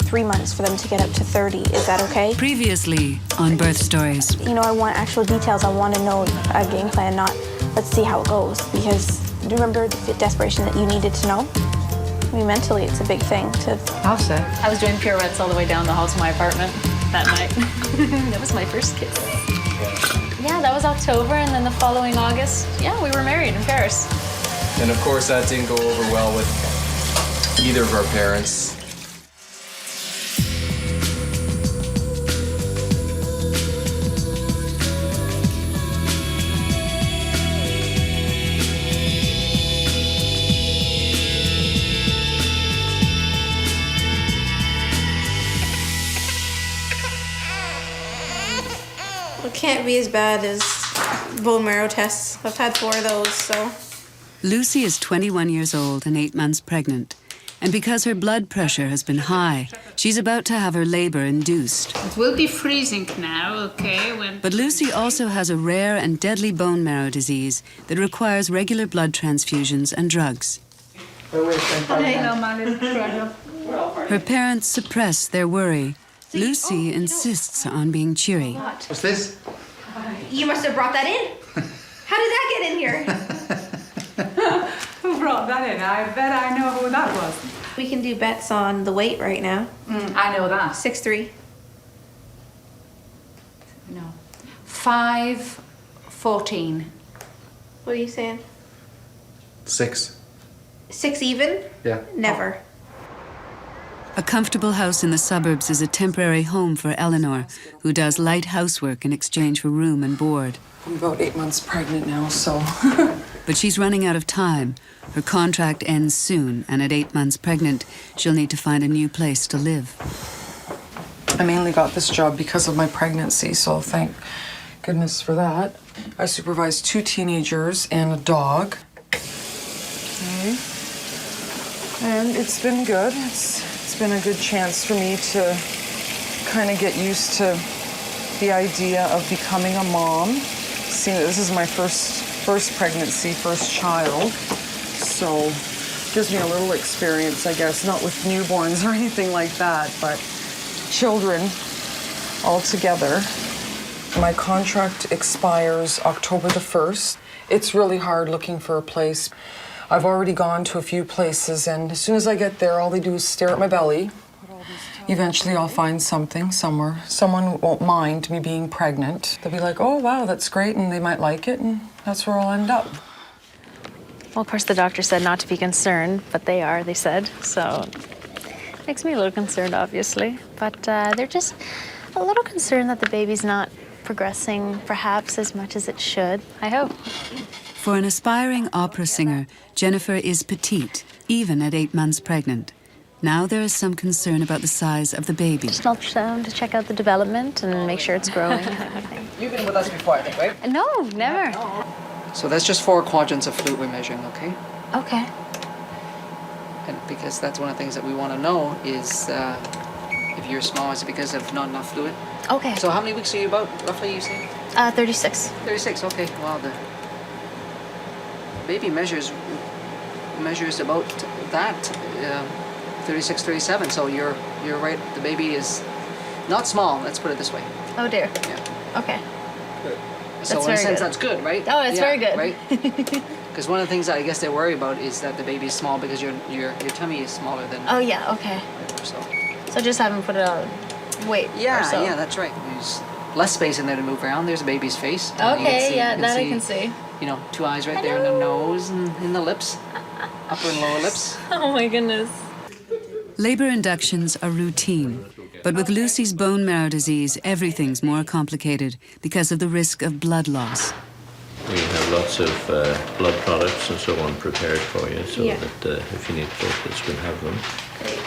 3 months for them to get up to 30. Is that okay? Previously on Birth Stories. You know, I want actual details. I want to know a game plan, not let's see how it goes. Because do you remember the desperation that you needed to know? I mean, mentally, it's a big thing to... I'll say. I was doing pirouettes all the way down the hall to my apartment that night. That was my first kiss. Yeah, that was October, and then the following August, yeah, we were married in Paris. And of course, that didn't go over well with either of our parents. It can't be as bad as bone marrow tests. I've had 4 of those, so... Lucy is 21 years old and 8 months pregnant. And because her blood pressure has been high, she's about to have her labor induced. It will be freezing now, okay? But Lucy also has a rare and deadly bone marrow disease that requires regular blood transfusions and drugs. Her parents suppress their worry. Lucy insists on being cheery. What's this? You must have brought that in. How did that get in here? Who brought that in? I bet I know who that was. We can do bets on the weight right now. I know that. 6'3". No. 5'14". What are you saying? 6. 6 even? Yeah. Never. A comfortable house in the suburbs is a temporary home for Eleanor, who does light housework in exchange for room and board. I'm about 8 months pregnant now, so... But she's running out of time. Her contract ends soon, and at 8 months pregnant, she'll need to find a new place to live. I mainly got this job because of my pregnancy, so thank goodness for that. I supervise 2 teenagers and a dog. Okay. And it's been good. It's been a good chance for me to kind of get used to the idea of becoming a mom. Seeing that this is my first pregnancy, first child, so gives me a little experience, I guess, not with newborns or anything like that, but children all together. My contract expires October the 1st. It's really hard looking for a place. I've already gone to a few places, and as soon as I get there, all they do is stare at my belly. Eventually, I'll find something somewhere. Someone won't mind me being pregnant. They'll be like, oh, wow, that's great, and they might like it, and that's where I'll end up. Well, of course, the doctor said not to be concerned, but they are, they said. So, makes me a little concerned, obviously. But they're just a little concerned that the baby's not progressing, perhaps, as much as it should, I hope. For an aspiring opera singer, Jennifer is petite, even at 8 months pregnant. Now there is some concern about the size of the baby. Just an ultrasound to check out the development and make sure it's growing and everything. You've been with us before, I think, right? No, never. So that's just 4 quadrants of fluid we're measuring, okay? Okay. And because that's one of the things that we want to know is if you're small, is it because of not enough fluid? Okay. So how many weeks are you about, roughly, you say? 36. 36, okay. Wow, the baby measures about that, 36, 37. So you're right. The baby is not small. Let's put it this way. Oh dear. Yeah. Okay. Good. That's So in a very sense, good. that's good, right? Oh, it's very good. Right. Because one of the things that I guess they worry about is that the baby is small because your tummy is smaller than. Oh yeah. Okay. So just haven't put it on weight. Yeah. Or so. Yeah. That's right. There's less space in there to move around. There's a baby's face. And you can Okay. see- Yeah. you That I can see. You know, 2 eyes right there in the nose and in the lips, upper and lower lips. Oh my goodness. Labor inductions are routine, but with Lucy's bone marrow disease, everything's more complicated because of the risk of blood loss. We have lots of blood products and so on prepared for you, so that if you need platelets, we'll have them. Great.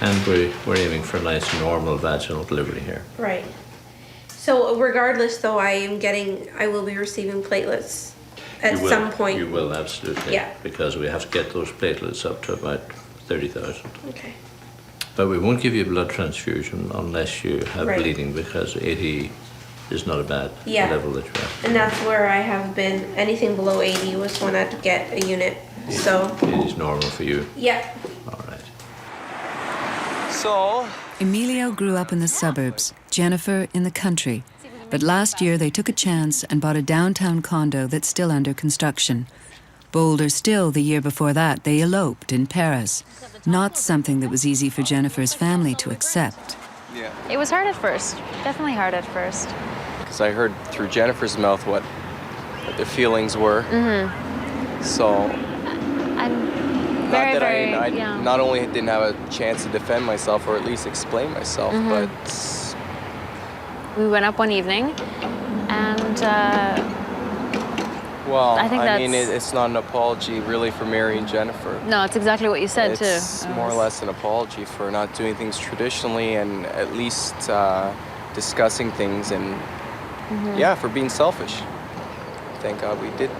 And we're aiming for a nice normal vaginal delivery here. Right. So regardless, though, I will be receiving platelets at some point. You will, absolutely. Yeah. Because we have to get those platelets up to about 30,000. Okay. But we won't give you a blood transfusion unless you have Right. bleeding, because 80 is not a bad Yeah. level that you're at. And that's where I have been. Anything below 80 was when I'd get a unit. So. 80 is normal for you. Yeah. All right. So, Emilio grew up in the suburbs, Jennifer in the country. But last year they took a chance and bought a downtown condo that's still under construction. Bolder still, the year before that, they eloped in Paris. Not something that was easy for Jennifer's family to accept. Yeah. It was hard at first, definitely hard at first. Because I heard through Jennifer's mouth what the feelings were. So I'm very, very, I yeah. not only didn't have a chance to defend myself or at least explain myself, but We went up one evening, and well, I think mean, that's- it's not an apology really for marrying Jennifer. no, it's exactly what you said It's too. more or less an apology for not doing things traditionally and at least discussing things and yeah, for being selfish. Thank God we did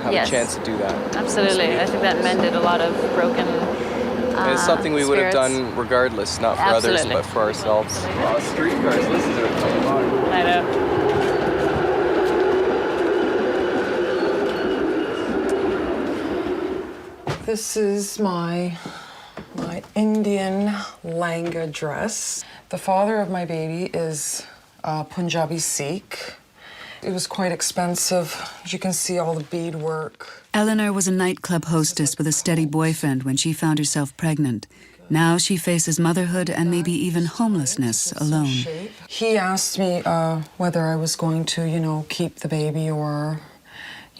have Yes. a chance to do that. Absolutely, I think that mended a lot of broken And it's something we would have spirits. done regardless, not for others, Absolutely. but for ourselves. Wow, streetcars, listen to it. I know. This is my Indian Langa dress. The father of my baby is Punjabi Sikh. It was quite expensive. As you can see, all the beadwork. Eleanor was a nightclub hostess with a steady boyfriend when she found herself pregnant. Now she faces motherhood and maybe even homelessness alone. He asked me whether I was going to, keep the baby or,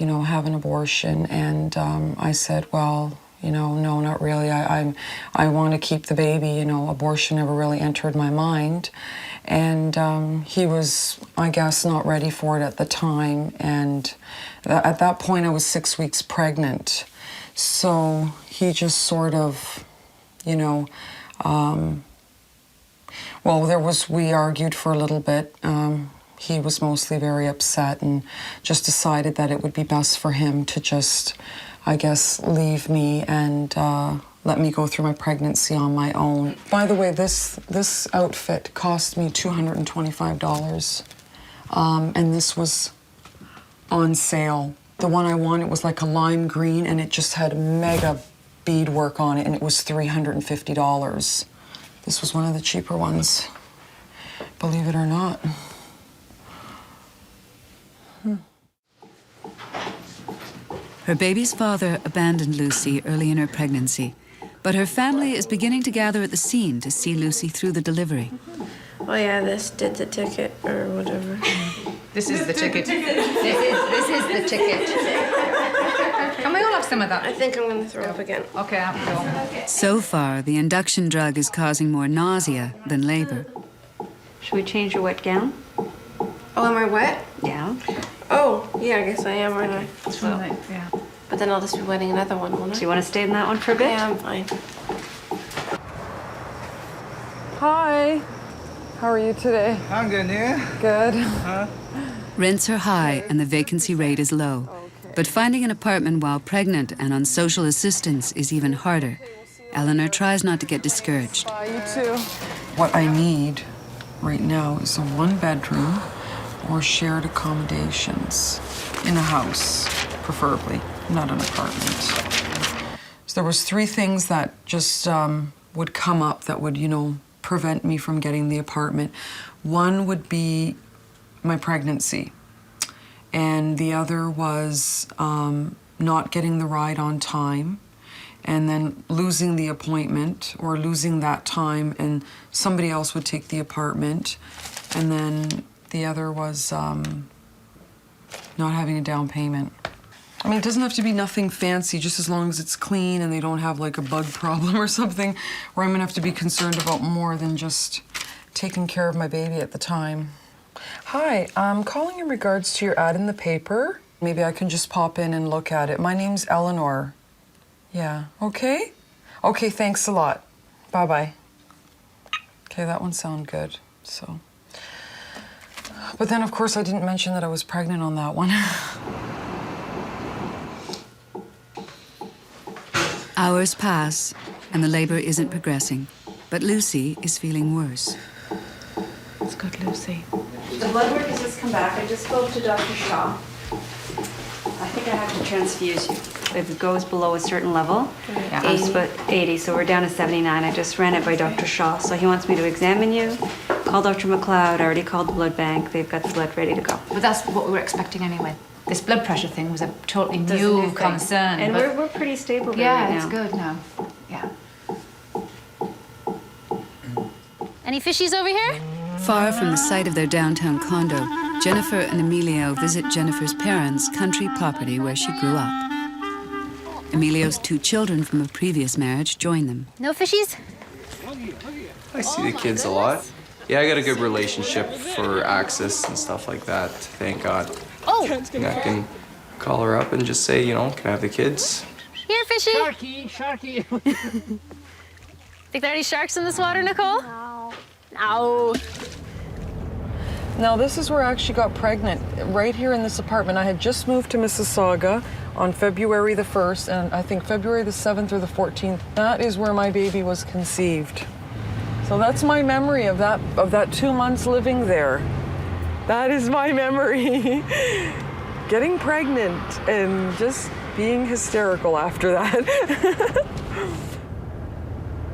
have an abortion. And I said, well, no, not really. I want to keep the baby. Abortion never really entered my mind. And he was, I guess, not ready for it at the time. And at that point, I was 6 weeks pregnant. So he just sort of, we argued for a little bit. He was mostly very upset and just decided that it would be best for him to just, I guess, leave me and let me go through my pregnancy on my own. By the way, this outfit cost me $225, and this was on sale. The one I wanted was like a lime green, and it just had mega beadwork on it, and it was $350. This was one of the cheaper ones, believe it or not. Her baby's father abandoned Lucy early in her pregnancy, but her family is beginning to gather at the scene to see Lucy through the delivery. Oh yeah, this did the ticket or whatever. This is the ticket. This is the ticket. Can we all have some of that? I think I'm gonna throw up again. Okay, I'm cool. So far, the induction drug is causing more nausea than labor. Should we change your wet gown? Oh, am I wet? Yeah. Oh, yeah, I guess I am, aren't I? Well, yeah. But then I'll just be wetting another one, won't I? Do you want to stay in that one for a bit? Yeah, I'm fine. Hi. How are you today? I'm good, yeah. Good. Rents are high and the vacancy rate is low. But finding an apartment while pregnant and on social assistance is even harder. Eleanor tries not to get discouraged. Bye, you too. What I need right now is a one-bedroom or shared accommodations in a house, preferably, not an apartment. So there was 3 things that just would come up that would, prevent me from getting the apartment. One would be my pregnancy, and the other was not getting the ride on time, and then losing the appointment or losing that time and somebody else would take the apartment. And then the other was not having a down payment. I mean, it doesn't have to be nothing fancy, just as long as it's clean and they don't have like a bug problem or something, where I'm gonna have to be concerned about more than just taking care of my baby at the time. Hi, I'm calling in regards to your ad in the paper. Maybe I can just pop in and look at it. My name's Eleanor. Yeah, okay? Okay, thanks a lot. Bye-bye. Okay, that one sounded good, so. But then, of course, I didn't mention that I was pregnant on that one. Hours pass and the labor isn't progressing, but Lucy is feeling worse. It's good, Lucy. The blood work has just come back. I just spoke to Dr. Shaw. I think I have to transfuse you. If it goes below a certain level, Yeah. I was about 80, so we're down to 79. I just ran it by Dr. Shaw, so he wants me to examine you. Call Dr. McLeod. I already called the blood bank. They've got the blood ready to go. But that's what we were expecting anyway. This blood pressure thing was a totally That's a new new thing. concern. And but we're pretty stable there yeah, right it's now. good now. Yeah. Any fishies over here? Far from the site of their downtown condo, Jennifer and Emilio visit Jennifer's parents' country property where she grew up. Emilio's 2 children from a previous marriage join them. No fishies? I see the kids a lot. Yeah, I got a good relationship for access and stuff like that, thank God. Oh, And I can call her up and just say, you know, can I have the kids? here, fishy. Sharky. Think there are any sharks in this water, Nicole? No. No. Now, this is where I actually got pregnant, right here in this apartment. I had just moved to Mississauga on February the 1st, and I think February the 7th or the 14th. That is where my baby was conceived. So that's my memory of that 2 months living there. That is my memory. Getting pregnant and just being hysterical after that.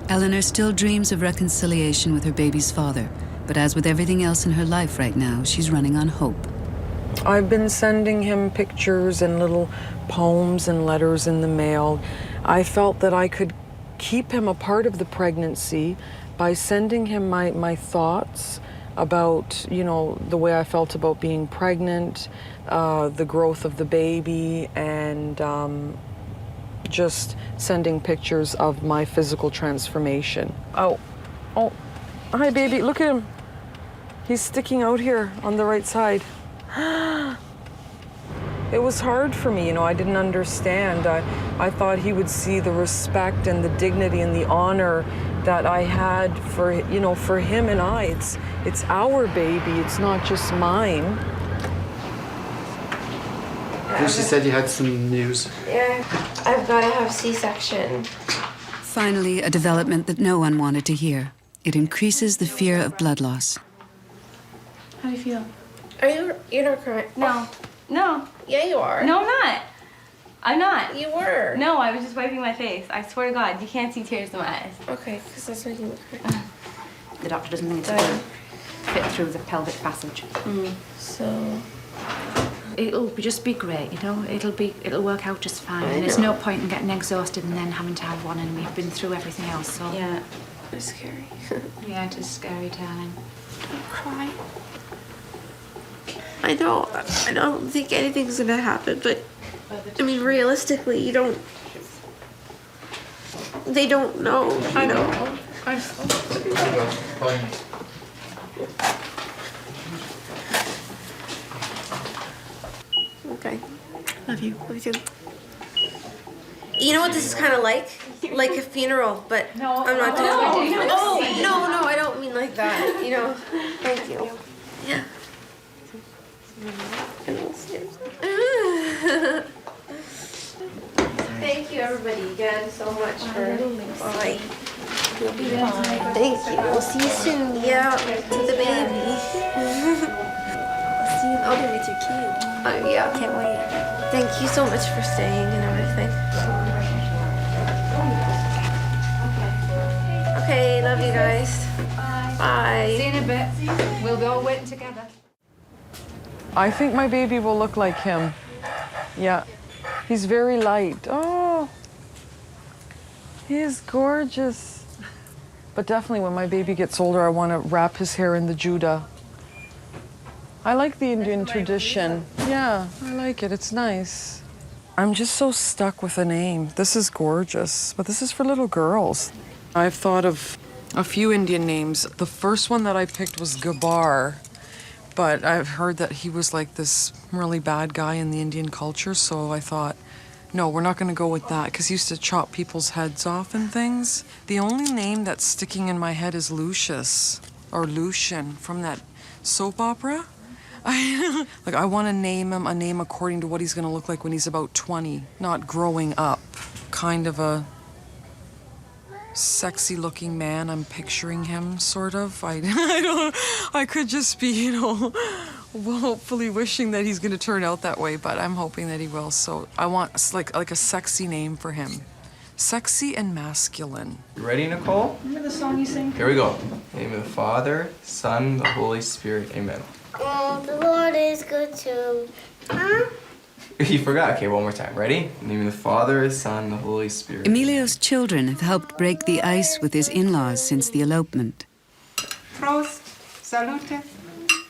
Eleanor still dreams of reconciliation with her baby's father, but as with everything else in her life right now, she's running on hope. I've been sending him pictures and little poems and letters in the mail. I felt that I could keep him a part of the pregnancy by sending him my thoughts about, you know, the way I felt about being pregnant, the growth of the baby, and just sending pictures of my physical transformation. Oh, hi baby, look at him. He's sticking out here on the right side. It was hard for me, you know, I didn't understand. I thought he would see the respect and the dignity and the honor that I had for, you know, for him and I. It's our baby, it's not just mine. She said you had some news. Yeah, I've got to have C-section. Finally, a development that no one wanted to hear. It increases the fear of blood loss. How do you feel? You're not crying? No. No. Yeah, you are. No, I'm not. I'm not. You were. No, I was just wiping my face. I swear to God, you can't see tears in my eyes. Okay, because that's making me cry. The doctor doesn't think it's going to fit through the pelvic passage. So... It'll just be great, you know? It'll work out just fine. And there's no point in getting exhausted and then having to have one, and we've been through everything else, so... Yeah, it's scary. Yeah, it is scary, darling. Don't cry. I don't think anything's gonna happen, but I mean, realistically, they don't know, you know. Okay. Love you. Love you too. You know what this is kind of like? Like a funeral, but I'm not doing it. Oh, no, I don't mean like that. You know, thank you. Yeah. Thank you, everybody, again, so much for. Bye. You'll be fine. Thank you. We'll see you soon. Yeah, to the baby. See you. Oh, with your kid. Oh, yeah. Can't wait. Thank you so much for staying and everything. Okay, love you guys. Bye. See you in a bit. We'll be all waiting together. I think my baby will look like him. Yeah. He's very light. Oh, he is gorgeous. But definitely when my baby gets older, I want to wrap his hair in the Judah. I like the Indian tradition. Yeah, I like it. It's nice. I'm just so stuck with a name. This is gorgeous, but this is for little girls. I've thought of a few Indian names. The first one that I picked was Gabar, but I've heard that he was like this really bad guy in the Indian culture, so I thought, no, we're not going to go with that, because he used to chop people's heads off and things. The only name that's sticking in my head is Lucius, or Lucian, from that soap opera. I want to name him a name according to what he's going to look like when he's about 20, not growing up. Kind of a sexy-looking man, I'm picturing him, sort of. I could just be, you know, Well, hopefully wishing that he's going to turn out that way, but I'm hoping that he will. So I want like a sexy name for him. Sexy and masculine. You ready, Nicole? Remember the song you sing? Here we go. In the name of the Father, Son, the Holy Spirit. Amen. Oh, the Lord is good too. Huh? You forgot. Okay, one more time. Ready? In the name of the Father, the Son, the Holy Spirit. Emilio's children have helped break the ice with his in-laws since the elopement. Prost. Salute.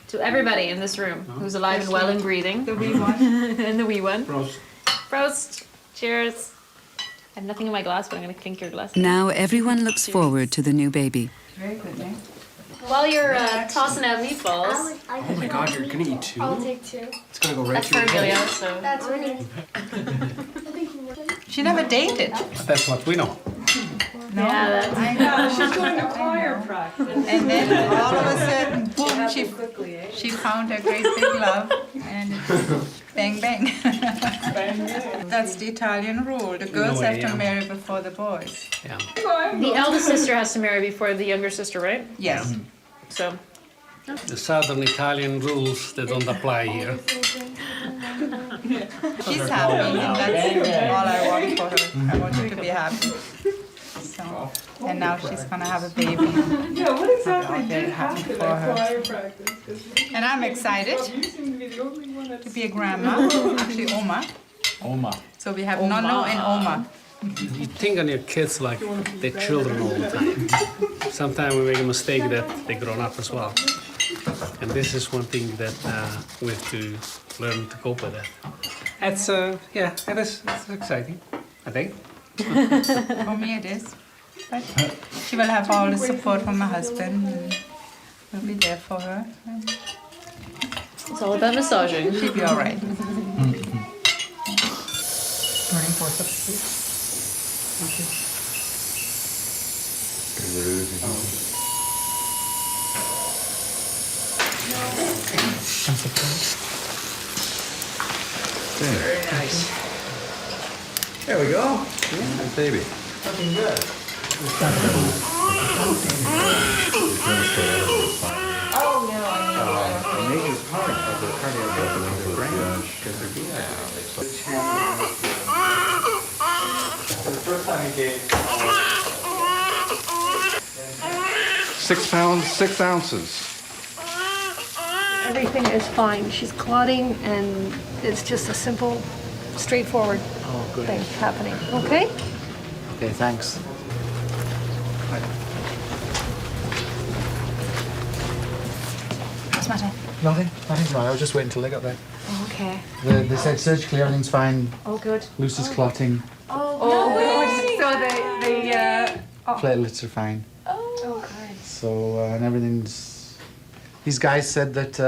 To everybody in this room who's alive and well and breathing. The wee one. And the wee one. Prost. Prost. Cheers. I have nothing in my glass, but I'm going to clink your glass. Now everyone looks forward to the new baby. Very good, eh? While you're tossing out meatballs, Oh my God, you're gonna eat 2? I'll take 2. It's gonna go right that's through for your Amelia, head. so... That's really. She never dated. That's what we know. No, Yeah, that's... I know. She's going to choir practice. And then all of a sudden, boom, she found a great big love, and it's bang, bang. That's the Italian rule. The girls have to marry before the boys. Yeah. The eldest sister has to marry before the younger sister, right? Yes. So... The southern Italian rules, they don't apply here. She's happy, and that's all I want for her. I want her to be happy. So, and now she's gonna have a baby. Yeah, what exactly did happen for her? And I'm excited to be a grandma, actually Oma. Oma. So we have Nono and Oma. You think on your kids like they're children all the time. Sometimes we make a mistake that they're grown up as well. And this is one thing that we have to learn to cope with it. It's, yeah, it's exciting, I think. For me it is. But she will have all the support from my husband. And we'll be there for her. And it's all about massaging. She'll be all right. Turning forceps, please. Thank you. Very nice. There we go. Yeah, baby. Looking good. Oh no. The major part of the cardiac rhythm is their brain because they're being For the first time he gave 6 pounds, 6 ounces. Everything is fine. She's clotting, and it's just a simple, straightforward thing happening. Okay? Okay, thanks. What's the matter? Nothing's wrong. I was just waiting till they got there. Oh, okay. They said surgically everything's fine. Oh, good. Lucy's clotting. Platelets are fine. Oh, good. So, and everything's... These guys said that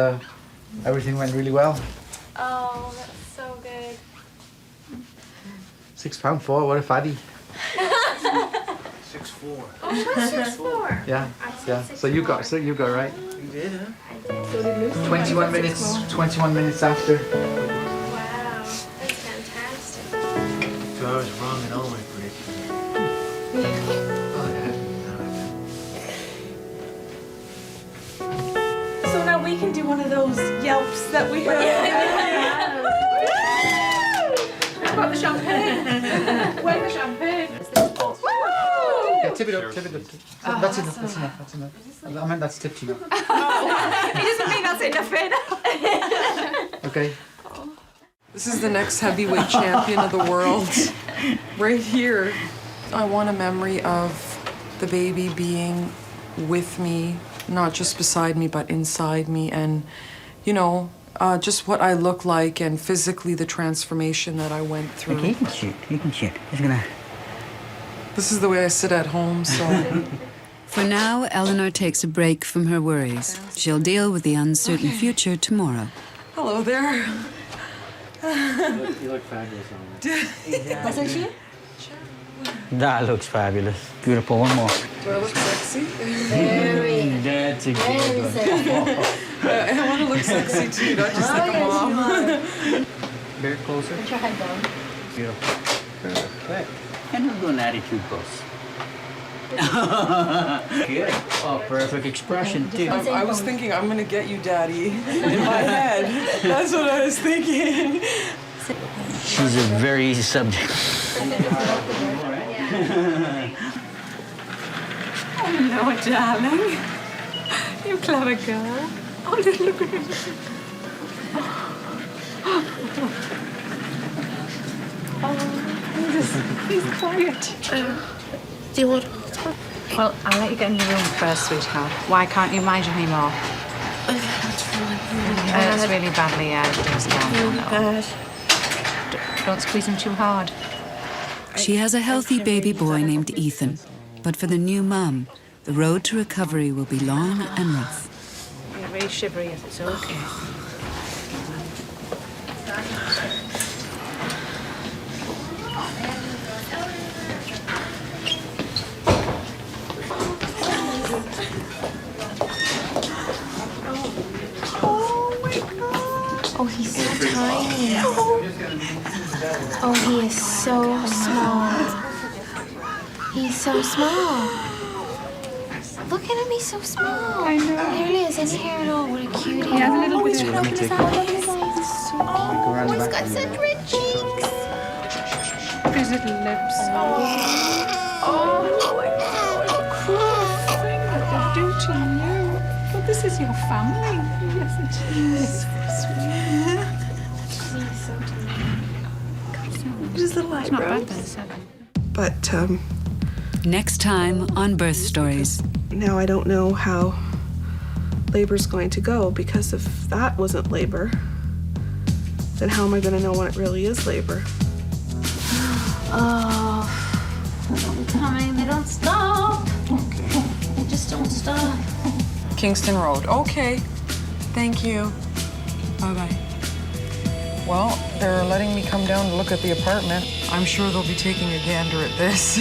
everything went really well. Oh, that's so good. 6'4", what a fatty. 6'4". Oh, that's 6'4". Yeah, yeah. So you got right. You did, huh? So did Lucy. 21 minutes after. Wow, that's fantastic. 2 hours wrong and all went great. So now we can do one of those yelps that we have. How about the champagne? When the champagne? Yeah, tip it up. That's enough. I meant that's tipped enough. He doesn't mean that's enough. Okay. This is the next heavyweight champion of the world. Right here. I want a memory of the baby being with me, not just beside me, but inside me, and, you know, just what I look like and physically the transformation that I went through. Okay, you can shoot. He's gonna... This is the way I sit at home, so... For now, Eleanor takes a break from her worries. She'll deal with the uncertain future tomorrow. Hello there. You look fabulous on Wasn't she? That looks fabulous. Beautiful. One more. Do I look sexy? Very. That's a good I want to look sexy too, not just like a mom. Very closer. Put your head down. Beautiful. Perfect. And we're doing attitude pose. Good. Oh, perfect expression, too. I was thinking, I'm gonna get you, Daddy, in my head. That's what I was thinking. She's a very easy subject. Oh no, darling. You clever girl. Oh, look at him. Oh, he's quiet. Do you want? Well, I'll let you get in your room first, sweetheart. Why can't you mind any more? It's really badly, bad. Don't squeeze him too hard. She has a healthy baby boy named Ethan, but for the new mum, the road to recovery will be long and rough. You're very shivery, it's okay. Oh, he's so tiny. Oh, he is so small. He's so small. Look at him, he's so small. I know. There he is, his hair and all. What a cutie. He has a little bit he's trying to open his eyes. He's so cute. Oh, he's got such red cheeks. His little lips. Oh, Cruel thing that they do to you. But this is your family. Yes, it is. Just the light, It's not bad then, 7. But Next time on Birth Stories. now I don't know how labor's going to go, because if that wasn't labor, then how am I going to know when it really is labor? Oh, I'm coming. They don't stop. Okay. They just don't stop. Kingston Road. Okay. Thank you. Bye-bye. Well, they're letting me come down to look at the apartment. I'm sure they'll be taking a gander at this.